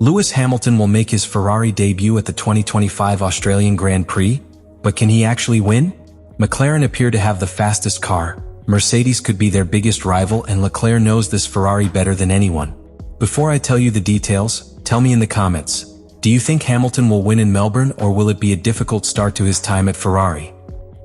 Lewis Hamilton will make his Ferrari debut at the 2025 Australian Grand Prix, but can he actually win? McLaren appear to have the fastest car, Mercedes could be their biggest rival, and Leclerc knows this Ferrari better than anyone. Before I tell you the details, tell me in the comments, do you think Hamilton will win in Melbourne, or will it be a difficult start to his time at Ferrari?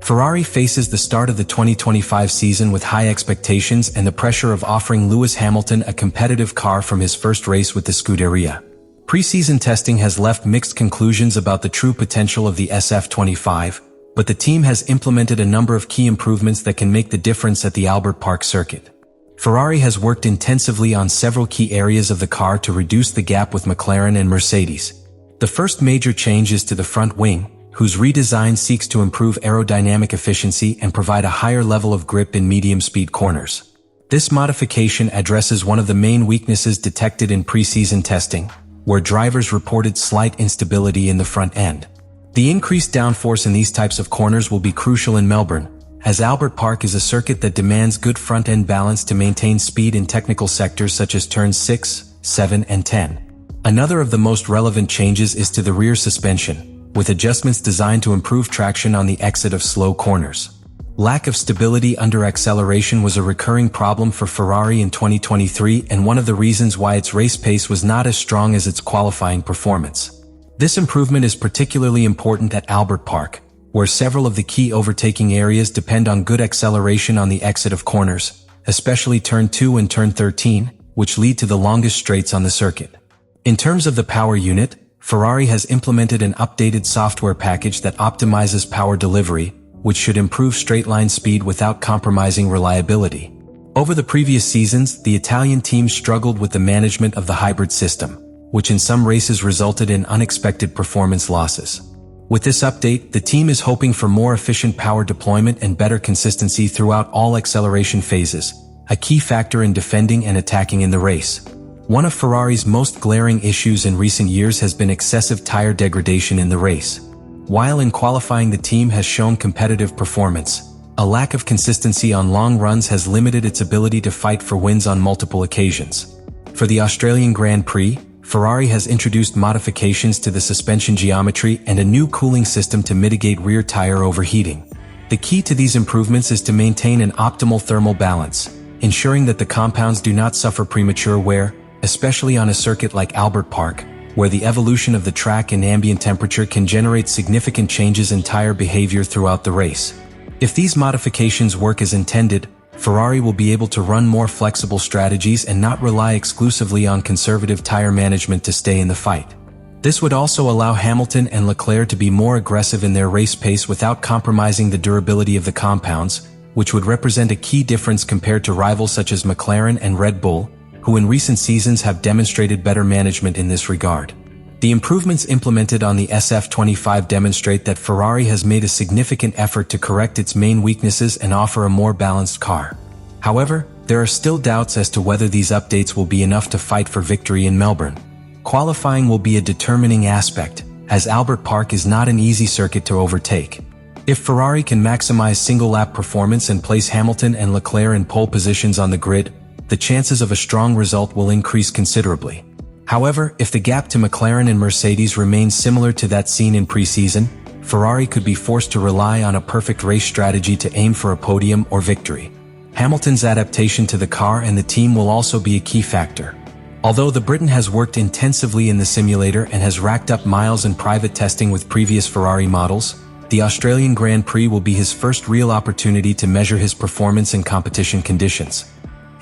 Ferrari faces the start of the 2025 season with high expectations and the pressure of offering Lewis Hamilton a competitive car from his first race with the Scuderia. Pre-season testing has left mixed conclusions about the true potential of the SF25, but the team has implemented a number of key improvements that can make the difference at the Albert Park circuit. Ferrari has worked intensively on several key areas of the car to reduce the gap with McLaren and Mercedes. The first major change is to the front wing, whose redesign seeks to improve aerodynamic efficiency and provide a higher level of grip in medium-speed corners. This modification addresses one of the main weaknesses detected in pre-season testing, where drivers reported slight instability in the front end. The increased downforce in these types of corners will be crucial in Melbourne, as Albert Park is a circuit that demands good front-end balance to maintain speed in technical sectors such as turns 6, 7, and 10. Another of the most relevant changes is to the rear suspension, with adjustments designed to improve traction on the exit of slow corners. Lack of stability under acceleration was a recurring problem for Ferrari in 2023 and one of the reasons why its race pace was not as strong as its qualifying performance. This improvement is particularly important at Albert Park, where several of the key overtaking areas depend on good acceleration on the exit of corners, especially turn 2 and turn 13, which lead to the longest straights on the circuit. In terms of the power unit, Ferrari has implemented an updated software package that optimizes power delivery, which should improve straight-line speed without compromising reliability. Over the previous seasons, the Italian team struggled with the management of the hybrid system, which in some races resulted in unexpected performance losses. With this update, the team is hoping for more efficient power deployment and better consistency throughout all acceleration phases, a key factor in defending and attacking in the race. One of Ferrari's most glaring issues in recent years has been excessive tire degradation in the race. While in qualifying the team has shown competitive performance, a lack of consistency on long runs has limited its ability to fight for wins on multiple occasions. For the Australian Grand Prix, Ferrari has introduced modifications to the suspension geometry and a new cooling system to mitigate rear tire overheating. The key to these improvements is to maintain an optimal thermal balance, ensuring that the compounds do not suffer premature wear, especially on a circuit like Albert Park, where the evolution of the track and ambient temperature can generate significant changes in tire behavior throughout the race. If these modifications work as intended, Ferrari will be able to run more flexible strategies and not rely exclusively on conservative tire management to stay in the fight. This would also allow Hamilton and Leclerc to be more aggressive in their race pace without compromising the durability of the compounds, which would represent a key difference compared to rivals such as McLaren and Red Bull, who in recent seasons have demonstrated better management in this regard. The improvements implemented on the SF25 demonstrate that Ferrari has made a significant effort to correct its main weaknesses and offer a more balanced car. However, there are still doubts as to whether these updates will be enough to fight for victory in Melbourne. Qualifying will be a determining aspect, as Albert Park is not an easy circuit to overtake. If Ferrari can maximize single-lap performance and place Hamilton and Leclerc in pole positions on the grid, the chances of a strong result will increase considerably. However, if the gap to McLaren and Mercedes remains similar to that seen in pre-season, Ferrari could be forced to rely on a perfect race strategy to aim for a podium or victory. Hamilton's adaptation to the car and the team will also be a key factor. Although the Briton has worked intensively in the simulator and has racked up miles in private testing with previous Ferrari models, the Australian Grand Prix will be his first real opportunity to measure his performance in competition conditions.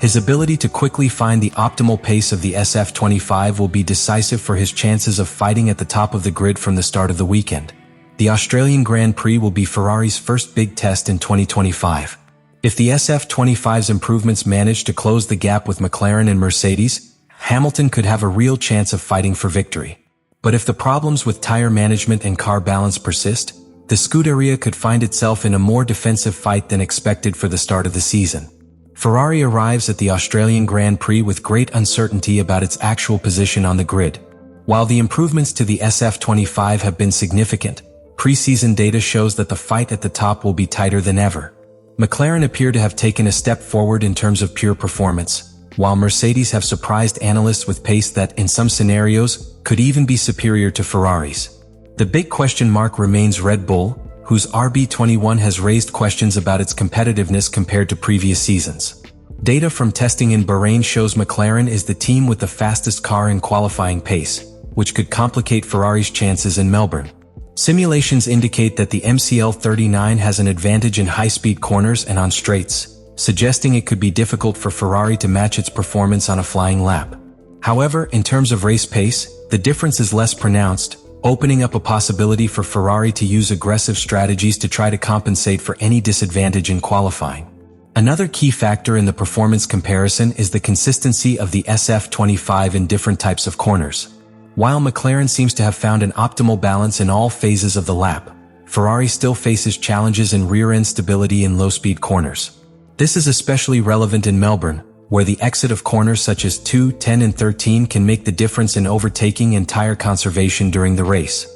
His ability to quickly find the optimal pace of the SF25 will be decisive for his chances of fighting at the top of the grid from the start of the weekend. The Australian Grand Prix will be Ferrari's first big test in 2025. If the SF25's improvements manage to close the gap with McLaren and Mercedes, Hamilton could have a real chance of fighting for victory. But if the problems with tire management and car balance persist, the Scuderia could find itself in a more defensive fight than expected for the start of the season. Ferrari arrives at the Australian Grand Prix with great uncertainty about its actual position on the grid. While the improvements to the SF25 have been significant, pre-season data shows that the fight at the top will be tighter than ever. McLaren appear to have taken a step forward in terms of pure performance, while Mercedes have surprised analysts with pace that, in some scenarios, could even be superior to Ferrari's. The big question mark remains Red Bull, whose RB21 has raised questions about its competitiveness compared to previous seasons. Data from testing in Bahrain shows McLaren is the team with the fastest car in qualifying pace, which could complicate Ferrari's chances in Melbourne. Simulations indicate that the MCL39 has an advantage in high-speed corners and on straights, suggesting it could be difficult for Ferrari to match its performance on a flying lap. However, in terms of race pace, the difference is less pronounced, opening up a possibility for Ferrari to use aggressive strategies to try to compensate for any disadvantage in qualifying. Another key factor in the performance comparison is the consistency of the SF25 in different types of corners. While McLaren seems to have found an optimal balance in all phases of the lap, Ferrari still faces challenges in rear-end stability in low-speed corners. This is especially relevant in Melbourne, where the exit of corners such as 2, 10 and 13 can make the difference in overtaking and tire conservation during the race.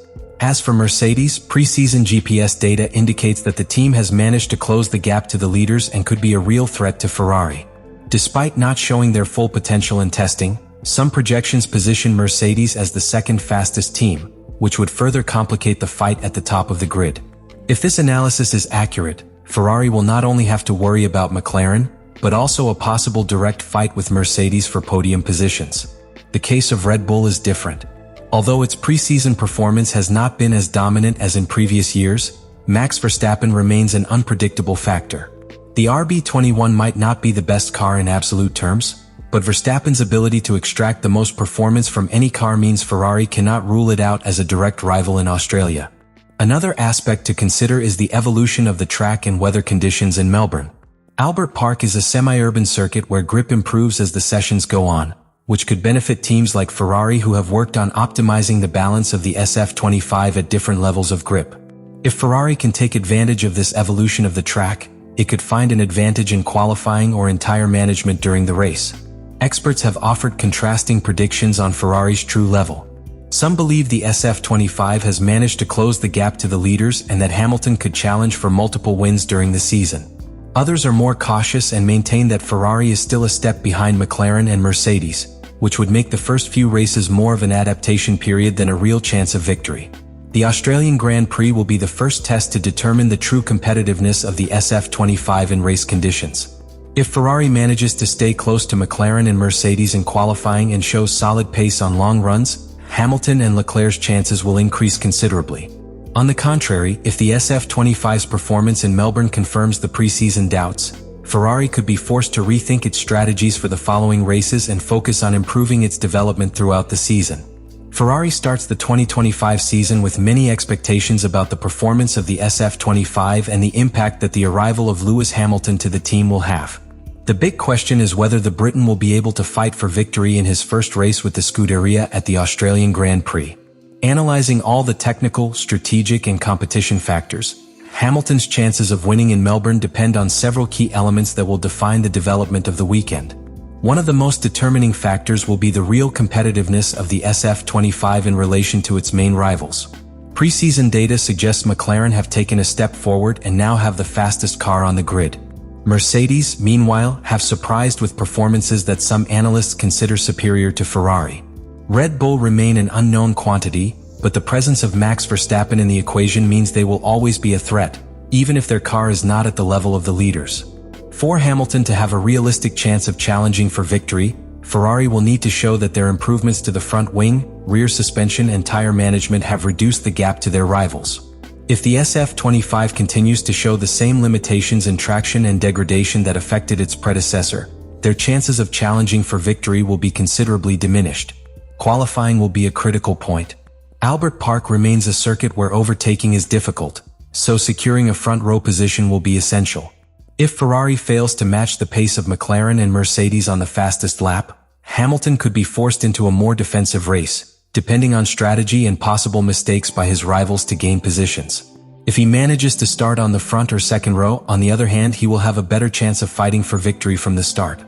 As for Mercedes, pre-season GPS data indicates that the team has managed to close the gap to the leaders and could be a real threat to Ferrari. Despite not showing their full potential in testing, some projections position Mercedes as the second fastest team, which would further complicate the fight at the top of the grid. If this analysis is accurate, Ferrari will not only have to worry about McLaren, but also a possible direct fight with Mercedes for podium positions. The case of Red Bull is different. Although its preseason performance has not been as dominant as in previous years, Max Verstappen remains an unpredictable factor. The RB21 might not be the best car in absolute terms, but Verstappen's ability to extract the most performance from any car means Ferrari cannot rule it out as a direct rival in Australia. Another aspect to consider is the evolution of the track and weather conditions in Melbourne. Albert Park is a semi-urban circuit where grip improves as the sessions go on, which could benefit teams like Ferrari who have worked on optimizing the balance of the SF25 at different levels of grip. If Ferrari can take advantage of this evolution of the track, it could find an advantage in qualifying or in tire management during the race. Experts have offered contrasting predictions on Ferrari's true level. Some believe the SF25 has managed to close the gap to the leaders and that Hamilton could challenge for multiple wins during the season. Others are more cautious and maintain that Ferrari is still a step behind McLaren and Mercedes, which would make the first few races more of an adaptation period than a real chance of victory. The Australian Grand Prix will be the first test to determine the true competitiveness of the SF25 in race conditions. If Ferrari manages to stay close to McLaren and Mercedes in qualifying and shows solid pace on long runs, Hamilton and Leclerc's chances will increase considerably. On the contrary, if the SF25's performance in Melbourne confirms the preseason doubts, Ferrari could be forced to rethink its strategies for the following races and focus on improving its development throughout the season. Ferrari starts the 2025 season with many expectations about the performance of the SF25 and the impact that the arrival of Lewis Hamilton to the team will have. The big question is whether the Briton will be able to fight for victory in his first race with the Scuderia at the Australian Grand Prix. Analyzing all the technical, strategic and competition factors, Hamilton's chances of winning in Melbourne depend on several key elements that will define the development of the weekend. One of the most determining factors will be the real competitiveness of the SF25 in relation to its main rivals. Preseason data suggests McLaren have taken a step forward and now have the fastest car on the grid. Mercedes, meanwhile, have surprised with performances that some analysts consider superior to Ferrari. Red Bull remain an unknown quantity, but the presence of Max Verstappen in the equation means they will always be a threat, even if their car is not at the level of the leaders. For Hamilton to have a realistic chance of challenging for victory, Ferrari will need to show that their improvements to the front wing, rear suspension and tire management have reduced the gap to their rivals. If the SF25 continues to show the same limitations in traction and degradation that affected its predecessor, their chances of challenging for victory will be considerably diminished. Qualifying will be a critical point. Albert Park remains a circuit where overtaking is difficult, so securing a front row position will be essential. If Ferrari fails to match the pace of McLaren and Mercedes on the fastest lap, Hamilton could be forced into a more defensive race, depending on strategy and possible mistakes by his rivals to gain positions. If he manages to start on the front or second row, on the other hand, he will have a better chance of fighting for victory from the start.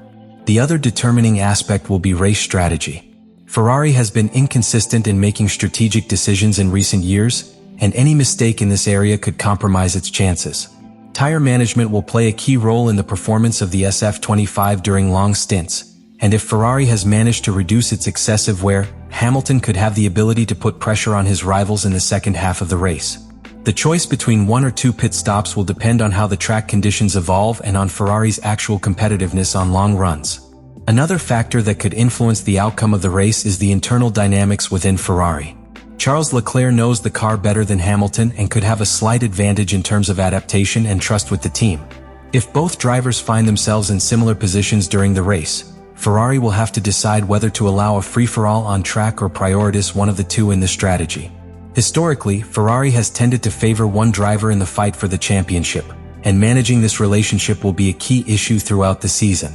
The other determining aspect will be race strategy. Ferrari has been inconsistent in making strategic decisions in recent years, and any mistake in this area could compromise its chances. Tire management will play a key role in the performance of the SF25 during long stints, and if Ferrari has managed to reduce its excessive wear, Hamilton could have the ability to put pressure on his rivals in the second half of the race. The choice between 1 or 2 pit stops will depend on how the track conditions evolve and on Ferrari's actual competitiveness on long runs. Another factor that could influence the outcome of the race is the internal dynamics within Ferrari. Charles Leclerc knows the car better than Hamilton and could have a slight advantage in terms of adaptation and trust with the team. If both drivers find themselves in similar positions during the race, Ferrari will have to decide whether to allow a free-for-all on track or prioritize one of the two in the strategy. Historically, Ferrari has tended to favor one driver in the fight for the championship, and managing this relationship will be a key issue throughout the season.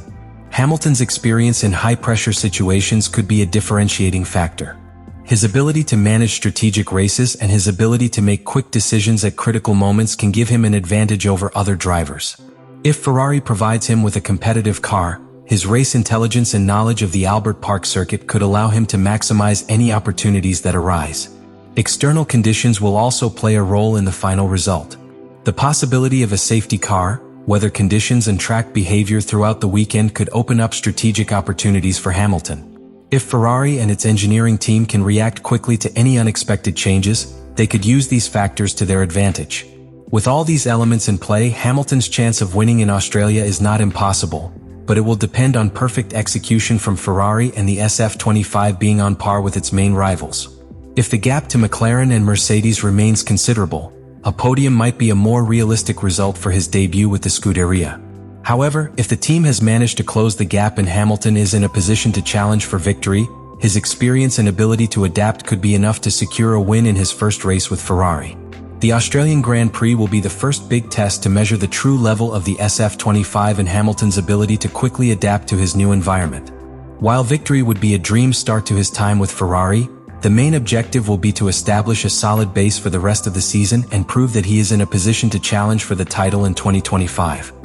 Hamilton's experience in high-pressure situations could be a differentiating factor. His ability to manage strategic races and his ability to make quick decisions at critical moments can give him an advantage over other drivers. If Ferrari provides him with a competitive car, his race intelligence and knowledge of the Albert Park circuit could allow him to maximize any opportunities that arise. External conditions will also play a role in the final result. The possibility of a safety car, weather conditions and track behavior throughout the weekend could open up strategic opportunities for Hamilton. If Ferrari and its engineering team can react quickly to any unexpected changes, they could use these factors to their advantage. With all these elements in play, Hamilton's chance of winning in Australia is not impossible, but it will depend on perfect execution from Ferrari and the SF25 being on par with its main rivals. If the gap to McLaren and Mercedes remains considerable, a podium might be a more realistic result for his debut with the Scuderia. However, if the team has managed to close the gap and Hamilton is in a position to challenge for victory, his experience and ability to adapt could be enough to secure a win in his first race with Ferrari. The Australian Grand Prix will be the first big test to measure the true level of the SF25 and Hamilton's ability to quickly adapt to his new environment. While victory would be a dream start to his time with Ferrari, the main objective will be to establish a solid base for the rest of the season and prove that he is in a position to challenge for the title in 2025.